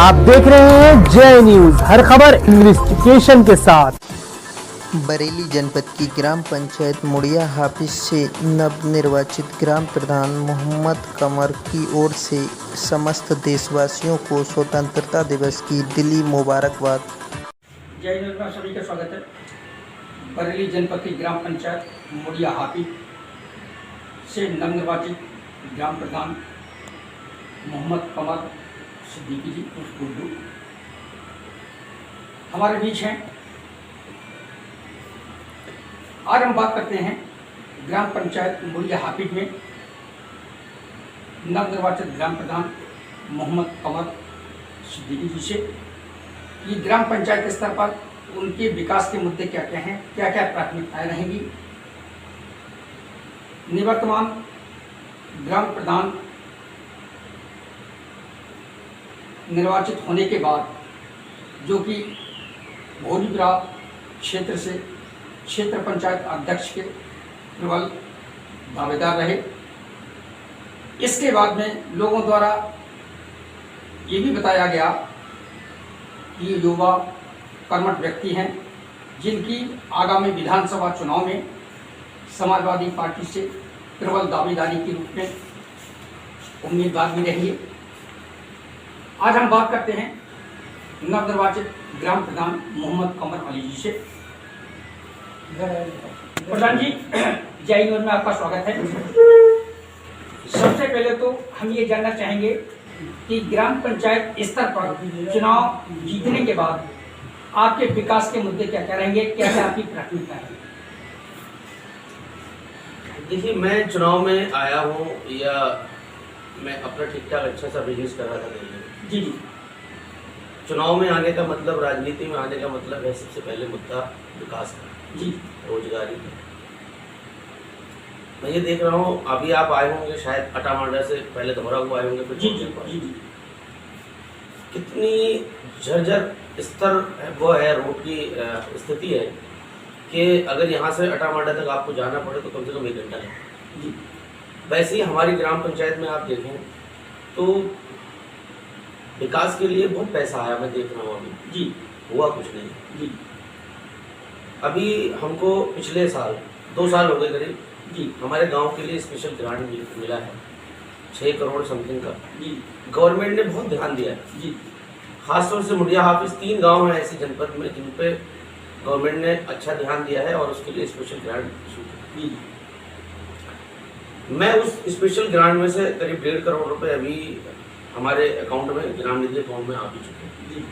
आप देख रहे हैं जय न्यूज, हर खबर इन्वेस्टिगेशन के साथ। बरेली जनपद की ग्राम पंचायत मुड़िया हाफिज से नवनिर्वाचित ग्राम प्रधान मोहम्मद कमर की ओर से समस्त देशवासियों को स्वतंत्रता दिवस की दिली मुबारकबाद। जय न्यूज में सभी का स्वागत है। बरेली जनपद की ग्राम पंचायत मुड़िया हाफिज से नवनिर्वाचित ग्राम प्रधान मोहम्मद कमर सिद्दीकी जी उर्फ गुड्डू हमारे बीच हैं। आज हम बात करते हैं ग्राम पंचायत मुड़िया हाफिज में नवनिर्वाचित ग्राम प्रधान मोहम्मद कमर सिद्दीकी जी से। ये ग्राम पंचायत स्तर पर उनके विकास के मुद्दे क्या क्या हैं, क्या क्या प्राथमिकताएं रहेंगी। निवर्तमान ग्राम प्रधान निर्वाचित होने के बाद जो कि भोलीपुरा क्षेत्र से क्षेत्र पंचायत अध्यक्ष के प्रबल दावेदार रहे। इसके बाद में लोगों द्वारा ये भी बताया गया कि ये युवा कर्मठ व्यक्ति हैं जिनकी आगामी विधानसभा चुनाव में समाजवादी पार्टी से प्रबल दावेदारी के रूप में उम्मीदवार भी रही है। आज हम बात करते हैं नवनिर्वाचित ग्राम प्रधान मोहम्मद कमर अली जी से। प्रधान जी, जय न्यूज में आपका स्वागत है। सबसे पहले तो हम ये जानना चाहेंगे कि ग्राम पंचायत स्तर पर चुनाव जीतने के बाद आपके विकास के मुद्दे क्या क्या रहेंगे, क्या क्या आपकी प्राथमिकता है। देखिए, मैं चुनाव में आया हूँ या मैं अपना ठीक ठाक अच्छा सा बिजनेस कर रहा था दिल्ली में। जी, चुनाव में आने का मतलब, राजनीति में आने का मतलब है सबसे पहले मुद्दा विकास का, जी, रोजगारी का। मैं ये देख रहा हूँ, अभी आप आए होंगे शायद अटामांडा से, पहले दोहरा हुआ आए होंगे, फिर जी, जी, जी, कितनी जर्जर स्तर वो है, रोड की स्थिति है कि अगर यहाँ से अटामांडा तक आपको जाना पड़े तो कम से कम 1 घंटा लगता है। वैसे ही हमारी ग्राम पंचायत में आप देखें तो विकास के लिए बहुत पैसा आया, मैं देख रहा हूँ अभी जी, हुआ कुछ नहीं जी, अभी हमको पिछले साल 2 साल हो गए करीब जी, हमारे गांव के लिए स्पेशल ग्रांट मिला है 6 करोड़ समथिंग का। जी, गवर्नमेंट ने बहुत ध्यान दिया है। जी, खासतौर से मुड़िया हाफिज 3 गांव हैं ऐसे जनपद में जिन पे गवर्नमेंट ने अच्छा ध्यान दिया है और उसके लिए स्पेशल ग्रांट इशू किया। मैं उस स्पेशल ग्रांट में से करीब 1.5 करोड़ रुपए अभी हमारे अकाउंट में, ग्राम निधि अकाउंट में आ भी चुके हैं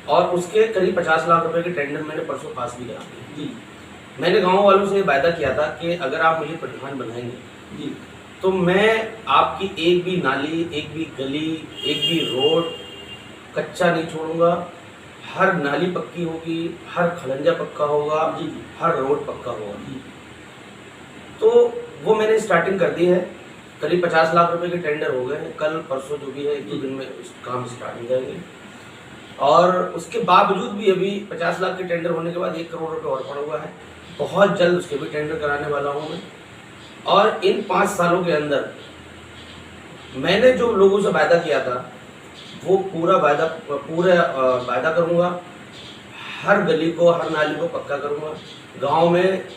और उसके करीब 50 लाख रुपए के टेंडर मैंने परसों पास भी करा दिए। मैंने गांव वालों से वायदा किया था कि अगर आप मुझे प्रधान बनाएंगे तो मैं आपकी एक भी नाली, एक भी गली, एक भी रोड कच्चा नहीं छोड़ूंगा। हर नाली पक्की होगी, हर खलंजा पक्का होगा, हर रोड पक्का होगा। तो वो मैंने स्टार्टिंग कर दी है। करीब 50 लाख रुपए के टेंडर हो गए हैं। कल परसों जो भी है 1-2 दिन में इस काम स्टार्ट हो जाएंगे और उसके बावजूद भी अभी 50 लाख के टेंडर होने के बाद 1 करोड़ रुपए और पड़ा हुआ है। बहुत जल्द उसके भी टेंडर कराने वाला हूँ मैं। और इन 5 सालों के अंदर मैंने जो लोगों से वायदा किया था वो पूरा वायदा करूँगा। हर गली को, हर नाली को पक्का करूँगा। गाँव में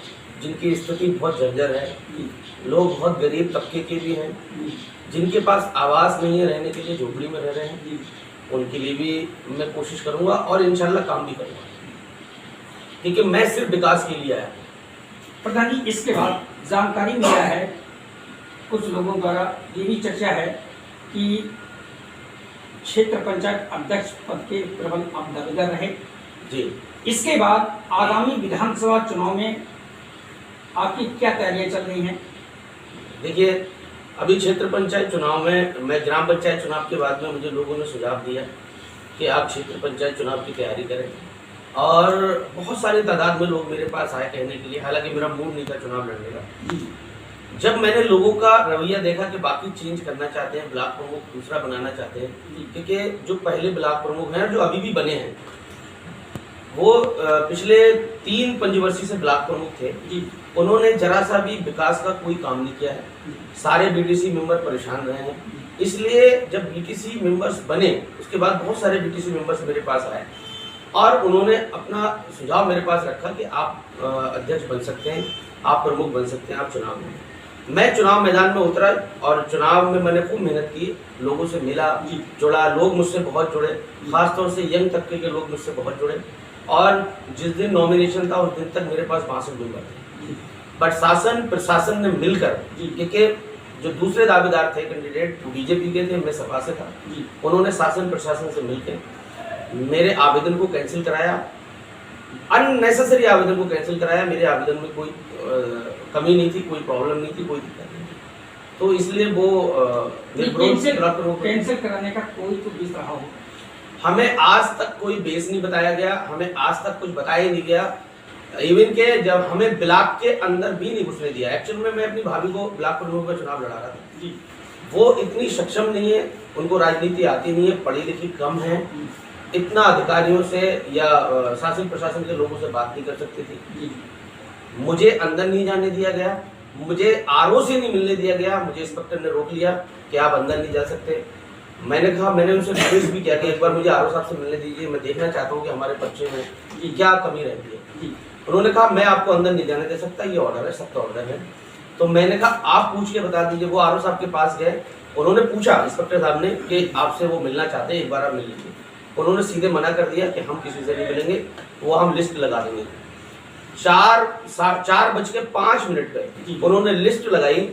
जिनकी स्थिति बहुत जर्जर है, लोग बहुत गरीब तबके के भी हैं, जिनके पास आवास नहीं है, रहने के लिए झोपड़ी में रह रहे हैं, उनके लिए भी मैं कोशिश करूंगा और इंशाल्लाह काम भी करूंगा, क्योंकि मैं सिर्फ विकास के लिए आया। प्रधान जी, इसके बाद जानकारी मिला है, कुछ लोगों द्वारा ये भी चर्चा है कि क्षेत्र पंचायत अध्यक्ष पद के प्रबल आप दावेदार रहे जी। इसके बाद आगामी विधानसभा चुनाव में आपकी क्या तैयारियां चल रही हैं। देखिए, अभी क्षेत्र पंचायत चुनाव में, मैं ग्राम पंचायत चुनाव के बाद में मुझे लोगों ने सुझाव दिया कि आप क्षेत्र पंचायत चुनाव की तैयारी करें और बहुत सारी तादाद में लोग मेरे पास आए कहने के लिए। हालांकि मेरा मूड नहीं था चुनाव लड़ने का। जब मैंने लोगों का रवैया देखा कि बाकी चेंज करना चाहते हैं, ब्लॉक प्रमुख दूसरा बनाना चाहते हैं, क्योंकि जो पहले ब्लॉक प्रमुख हैं जो अभी भी बने हैं वो पिछले 3 पंचवर्षीय से ब्लॉक प्रमुख थे। उन्होंने जरा सा भी विकास का कोई काम नहीं किया है। सारे बीडीसी मेंबर परेशान रहे हैं। इसलिए जब बीटीसी मेंबर्स बने उसके बाद बहुत सारे बीटीसी मेंबर्स मेरे पास आए और उन्होंने अपना सुझाव मेरे पास रखा कि आप अध्यक्ष बन सकते हैं, आप प्रमुख बन सकते हैं, आप चुनाव में। मैं चुनाव मैदान में उतरा और चुनाव में मैंने खूब मेहनत की, लोगों से मिला जुड़ा, लोग मुझसे बहुत जुड़े, खासतौर से यंग तबके के लोग मुझसे बहुत जुड़े और जिस दिन नॉमिनेशन था उस दिन तक मेरे पास 62 मेंबर थे। बट शासन प्रशासन ने मिलकर, क्योंकि जो दूसरे दावेदार थे कैंडिडेट बीजेपी के थे, मैं सपा से था, उन्होंने शासन प्रशासन से मिलकर मेरे आवेदन को कैंसिल कराया, अननेसेसरी आवेदन को कैंसिल कराया। मेरे आवेदन में कोई कमी नहीं थी, कोई प्रॉब्लम नहीं थी, कोई दिक्कत नहीं थी, तो इसलिए वो कैंसिल कराने का कोई तो बेस रहा हो। हमें आज तक कोई बेस नहीं बताया गया, हमें आज तक कुछ बताया नहीं गया। इवन के जब हमें ब्लॉक के अंदर भी नहीं घुसने दिया। एक्चुअल में मैं अपनी भाभी को ब्लॉक प्रमुख का चुनाव लड़ा रहा था जी। वो इतनी सक्षम नहीं है, उनको राजनीति आती नहीं है, पढ़ी लिखी कम है, इतना अधिकारियों से या शासन प्रशासन के लोगों से बात नहीं कर सकती थी। मुझे अंदर नहीं जाने दिया गया, मुझे आरओ से नहीं मिलने दिया गया, मुझे इंस्पेक्टर ने रोक लिया कि आप अंदर नहीं जा सकते। मैंने कहा, मैंने उनसे रिक्वेस्ट भी किया कि एक बार मुझे आरओ साहब से मिलने दीजिए, मैं देखना चाहता हूँ कि हमारे पर्चे में क्या कमी रहती है। उन्होंने कहा मैं आपको अंदर नहीं जाने दे सकता, ये ऑर्डर है, सबका ऑर्डर है। तो मैंने कहा आप पूछ के बता दीजिए। वो आरओ साहब के पास गए, उन्होंने पूछा इंस्पेक्टर साहब ने कि आपसे वो मिलना चाहते हैं, एक बार आप मिल लीजिए। उन्होंने सीधे मना कर दिया कि हम किसी से नहीं मिलेंगे, वो हम लिस्ट लगा देंगे। 4:05 पे उन्होंने लिस्ट लगाई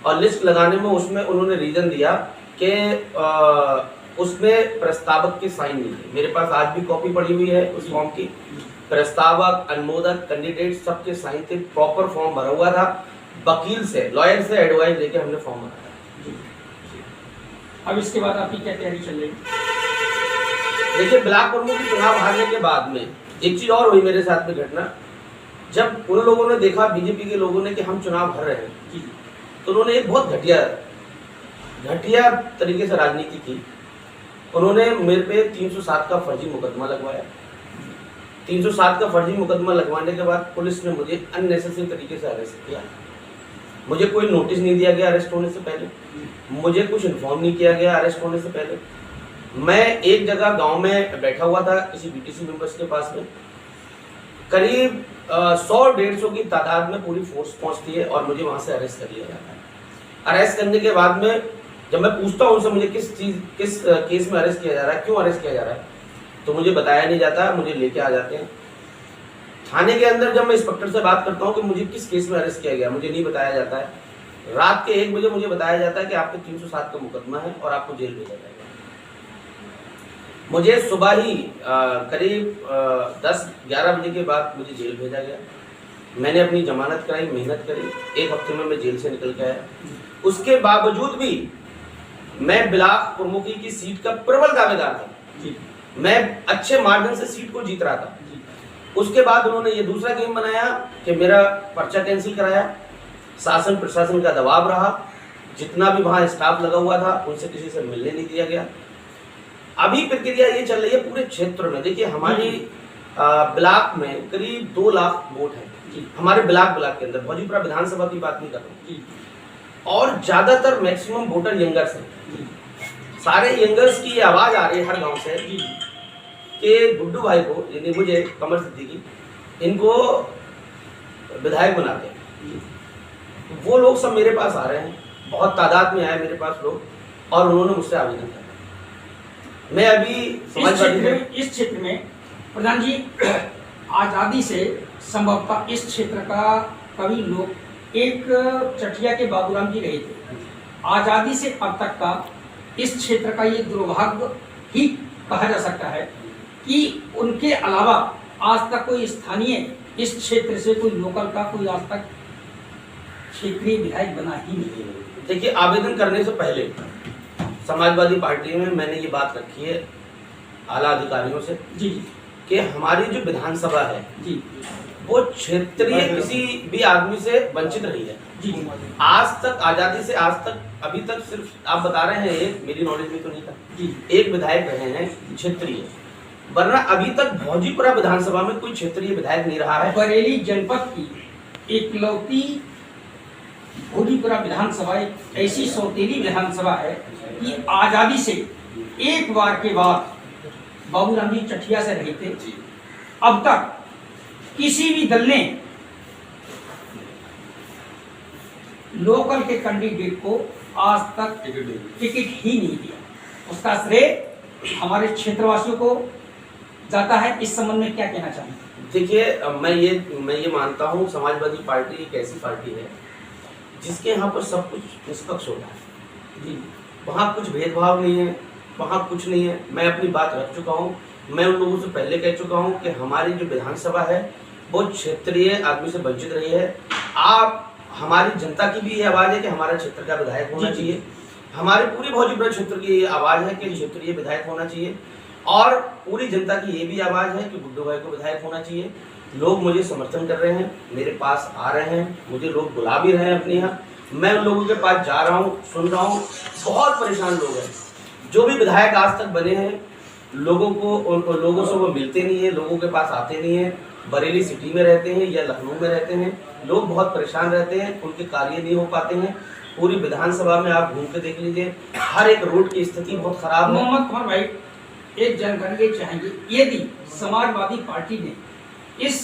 और लिस्ट लगाने में उसमें उन्होंने रीजन दिया कि उसमें प्रस्तावक की साइन नहीं थी। मेरे पास आज भी कॉपी पड़ी हुई है उस फॉर्म की। प्रस्तावक, अनुमोदक, कैंडिडेट सबके साइन थे, प्रॉपर फॉर्म भरा हुआ था। वकील से, लॉयर से एडवाइस लेके हमने फॉर्म भरा था। अब इसके बाद आपकी क्या तैयारी चल रही है? देखिए, ब्लॉक प्रमुख के चुनाव हारने के बाद में एक चीज और हुई मेरे साथ में घटना। जब उन लोगों ने देखा, बीजेपी के लोगों ने, कि हम चुनाव हार रहे हैं, तो उन्होंने एक बहुत घटिया तरीके से राजनीति की। उन्होंने मेरे पे 307 का फर्जी मुकदमा लगवाया। 307 का फर्जी मुकदमा लगवाने के बाद पुलिस ने मुझे अननेसेसरी तरीके से अरेस्ट किया। मुझे कोई नोटिस नहीं दिया गया अरेस्ट होने से पहले, मुझे कुछ इन्फॉर्म नहीं किया गया अरेस्ट होने से पहले। मैं एक जगह गांव में बैठा हुआ था किसी बीटीसी मेंबर्स के पास में, करीब 100-150 की तादाद में पूरी फोर्स पहुंचती है और मुझे वहां से अरेस्ट कर लिया जाता है। अरेस्ट करने के बाद में जब मैं पूछता हूं उनसे मुझे किस केस में अरेस्ट किया जा रहा है, क्यों अरेस्ट किया जा रहा है, तो मुझे बताया नहीं जाता, मुझे लेके आ जाते हैं थाने के अंदर। जब मैं इंस्पेक्टर से बात करता हूं कि मुझे किस केस में अरेस्ट किया गया, मुझे नहीं बताया जाता है। रात के 1 बजे मुझे बताया जाता है कि आपके 307 का मुकदमा है और आपको जेल भेजा जाएगा। मुझे सुबह ही करीब 10-11 बजे के बाद मुझे जेल भेजा गया। मैंने अपनी जमानत कराई, मेहनत करी, 1 हफ्ते में मैं जेल से निकल के आया। उसके बावजूद भी मैं ब्लॉक प्रमुखी की सीट का प्रबल दावेदार था, मैं अच्छे मार्जिन से सीट को जीत रहा था। उसके बाद उन्होंने ये दूसरा गेम बनाया कि मेरा पर्चा कैंसिल कराया। शासन प्रशासन का दबाव रहा, जितना भी वहाँ स्टाफ लगा हुआ था उनसे किसी से मिलने नहीं दिया गया। अभी प्रक्रिया ये चल रही है पूरे क्षेत्र में। देखिए, हमारी ब्लॉक में करीब 2 लाख वोट है हमारे ब्लॉक के अंदर। भोजीपुरा विधानसभा की बात नहीं कर रहा हूँ, और ज्यादातर मैक्सिमम वोटर यंगर्स हैं। सारे यंगर्स की आवाज आ रही है हर गांव से कि गुड्डू भाई को, यानी मुझे, कमर सिद्दीकी, इनको विधायक बनाते हैं। वो लोग सब मेरे पास आ रहे हैं, बहुत तादाद में आए मेरे पास लोग, और उन्होंने मुझसे आवेदन किया। मैं अभी इस क्षेत्र में प्रधान जी, आज़ादी से संभवतः इस क्षेत्र का कवि लोग एक चटिया के बाबूराम जी रहे थे। आज़ादी से अब तक का इस क्षेत्र का ये दुर्भाग्य ही कहा जा सकता है कि उनके अलावा आज तक कोई स्थानीय इस क्षेत्र से, कोई लोकल का कोई आज तक क्षेत्रीय विधायक बना ही नहीं। देखिए, आवेदन करने से पहले समाजवादी पार्टी में मैंने ये बात रखी है आला अधिकारियों से जी कि हमारी जो विधानसभा है जी, वो क्षेत्रीय किसी भी आदमी से वंचित रही है जी। आज तक, आजादी से आज तक, अभी तक सिर्फ आप बता रहे हैं एक, मेरी नॉलेज में तो नहीं था जी, एक विधायक रहे हैं क्षेत्रीय, वरना अभी तक भोजीपुरा विधानसभा में कोई क्षेत्रीय विधायक नहीं रहा है। बरेली जनपद की इकलौती भोजपुरा विधानसभा एक ऐसी सौतेली विधानसभा है कि आज़ादी से एक बार के बाद बाबूराम जी चठिया से रहे थे, अब तक किसी भी दल ने लोकल के कैंडिडेट को आज तक टिकट ही नहीं दिया। उसका श्रेय हमारे क्षेत्रवासियों को जाता है। इस संबंध में क्या कहना चाहेंगे? देखिए, मैं ये मानता हूँ समाजवादी पार्टी एक ऐसी पार्टी है जिसके यहाँ पर सब कुछ निष्पक्ष होता है जी। वहाँ कुछ भेदभाव नहीं है, वहाँ कुछ नहीं है। मैं अपनी बात रख चुका हूँ। मैं उन लोगों से पहले कह चुका हूँ कि हमारी जो विधानसभा है वो क्षेत्रीय आदमी से वंचित रही है। आप हमारी जनता की भी ये आवाज़ है कि हमारे क्षेत्र का विधायक होना चाहिए। हमारे पूरी भोजपुरा क्षेत्र की ये आवाज़ है कि क्षेत्रीय विधायक होना चाहिए, और पूरी जनता की ये भी आवाज़ है कि बुड्ढू भाई को विधायक होना चाहिए। लोग मुझे समर्थन कर रहे हैं, मेरे पास आ रहे हैं, मुझे लोग बुला भी रहे हैं अपने यहाँ। मैं उन लोगों के पास जा रहा हूँ, सुन रहा हूँ। बहुत परेशान लोग हैं, जो भी विधायक आज तक बने हैं, लोगों से वो मिलते नहीं है, लोगों के पास आते नहीं है। बरेली सिटी में रहते हैं या लखनऊ में रहते हैं, लोग बहुत परेशान रहते हैं, उनके कार्य नहीं हो पाते हैं। पूरी विधानसभा में आप घूम के देख लीजिए, हर एक रोड की स्थिति बहुत खराब है। मोहम्मद कुमार भाई, एक जानकारी ये चाहेंगे, यदि समाजवादी पार्टी ने इस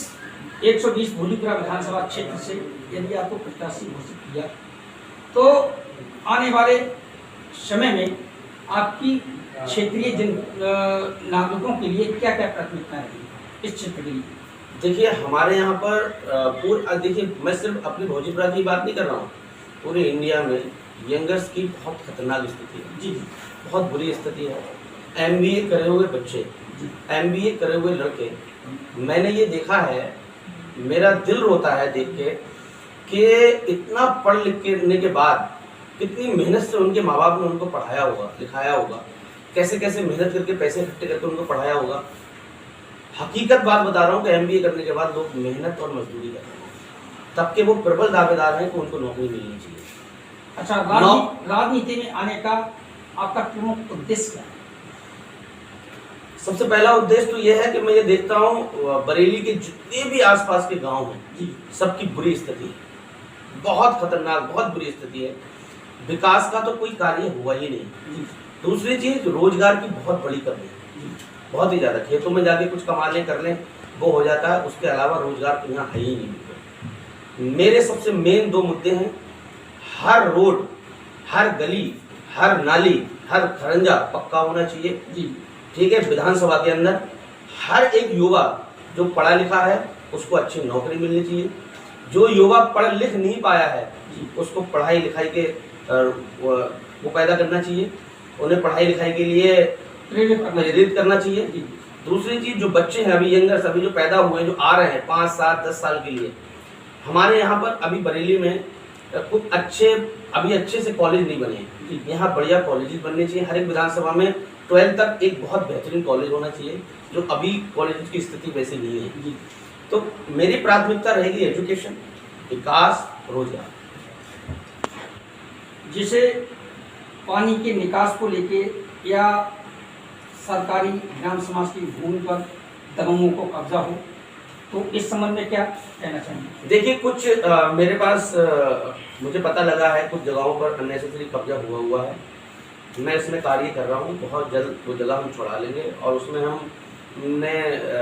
120 भोजपुरा विधानसभा क्षेत्र से यदि आपको प्रत्याशी घोषित किया, तो आने वाले समय में आपकी क्षेत्रीय नागरिकों के लिए क्या क्या प्राथमिकता रहेगी इस क्षेत्र के लिए? देखिए, हमारे यहाँ पर देखिए, मैं सिर्फ अपनी भोजपुरा की बात नहीं कर रहा हूँ, पूरे इंडिया में यंगर्स की बहुत खतरनाक स्थिति है जी, बहुत बुरी स्थिति है। MBA करे हुए बच्चे, MBA करे हुए लड़के, मैंने ये देखा है, मेरा दिल रोता है देख के कि इतना पढ़ लिख के बाद कितनी मेहनत से उनके माँ बाप ने उनको पढ़ाया होगा, लिखाया होगा, कैसे कैसे मेहनत करके पैसे इकट्ठे करके उनको पढ़ाया होगा। हकीकत बात बता रहा हूँ कि MBA करने के बाद लोग मेहनत और मजदूरी कर रहे हैं, तब के वो प्रबल दावेदार हैं कि उनको नौकरी मिलनी चाहिए। अच्छा, राजनीति में आने का आपका प्रमुख उद्देश्य क्या है? सबसे पहला उद्देश्य तो यह है कि मैं ये देखता हूँ बरेली के जितने भी आसपास के गांव हैं जी, सबकी बुरी स्थिति है, बहुत खतरनाक, बहुत बुरी स्थिति है। विकास का तो कोई कार्य हुआ ही नहीं जी। दूसरी चीज, रोजगार की बहुत बड़ी कमी है, बहुत ही ज्यादा। खेतों में जाके कुछ कमा लें, कर लें, वो हो जाता है, उसके अलावा रोजगार तो यहाँ है ही नहीं। मेरे सबसे मेन 2 मुद्दे हैं, हर रोड, हर गली, हर नाली, हर खरंजा पक्का होना चाहिए जी, ठीक है। विधानसभा के अंदर हर एक युवा जो पढ़ा लिखा है उसको अच्छी नौकरी मिलनी चाहिए। जो युवा पढ़ लिख नहीं पाया है उसको पढ़ाई लिखाई के वो पैदा करना चाहिए, उन्हें पढ़ाई लिखाई के लिए प्रेरित करना चाहिए। दूसरी चीज, जो बच्चे हैं अभी यंगर्स, अभी जो पैदा हुए हैं, जो आ रहे हैं 5, 7, 10 साल के लिए, हमारे यहाँ पर अभी बरेली में कुछ अच्छे से कॉलेज नहीं बने हैं। यहाँ बढ़िया कॉलेजेस बनने चाहिए। हर एक विधानसभा में 12 तक एक बहुत बेहतरीन कॉलेज होना चाहिए, जो अभी कॉलेज की स्थिति वैसी नहीं है। तो मेरी प्राथमिकता रहेगी एजुकेशन, विकास, रोजगार। जिसे पानी के निकास को लेके या सरकारी ग्राम समाज की भूमि पर दमों को कब्जा हो, तो इस संबंध में क्या कहना चाहेंगे? देखिए, कुछ मेरे पास मुझे पता लगा है कुछ जगहों पर अननेसेसरी कब्जा हुआ है। मैं इसमें कार्य कर रहा हूँ, बहुत जल्द वो जगह हम छुड़ा लेंगे, और उसमें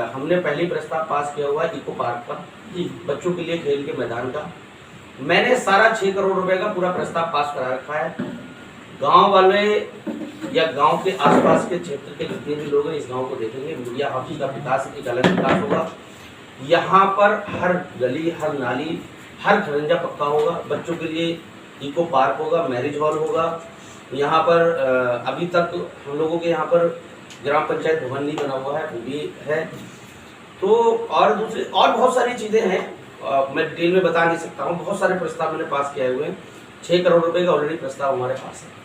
हमने पहली प्रस्ताव पास किया हुआ है इको पार्क का जी, बच्चों के लिए खेल के मैदान का। मैंने सारा 6 करोड़ रुपए का पूरा प्रस्ताव पास करा रखा है। गांव वाले या गांव के आसपास के क्षेत्र के जितने भी लोग हैं इस गांव को देखेंगे, मुड़िया हाफी का विकास एक अलग विकास होगा। यहाँ पर हर गली, हर नाली, हर खरंजा पक्का होगा। बच्चों के लिए इको पार्क होगा, मैरिज हॉल होगा। यहाँ पर अभी तक हम लोगों के यहाँ पर ग्राम पंचायत भवन नहीं बना हुआ है, वो भी है। तो और बहुत सारी चीज़ें हैं, मैं डिटेल में बता नहीं सकता हूँ। बहुत सारे प्रस्ताव मैंने पास किए हुए हैं। 6 करोड़ रुपए का ऑलरेडी प्रस्ताव हमारे पास है।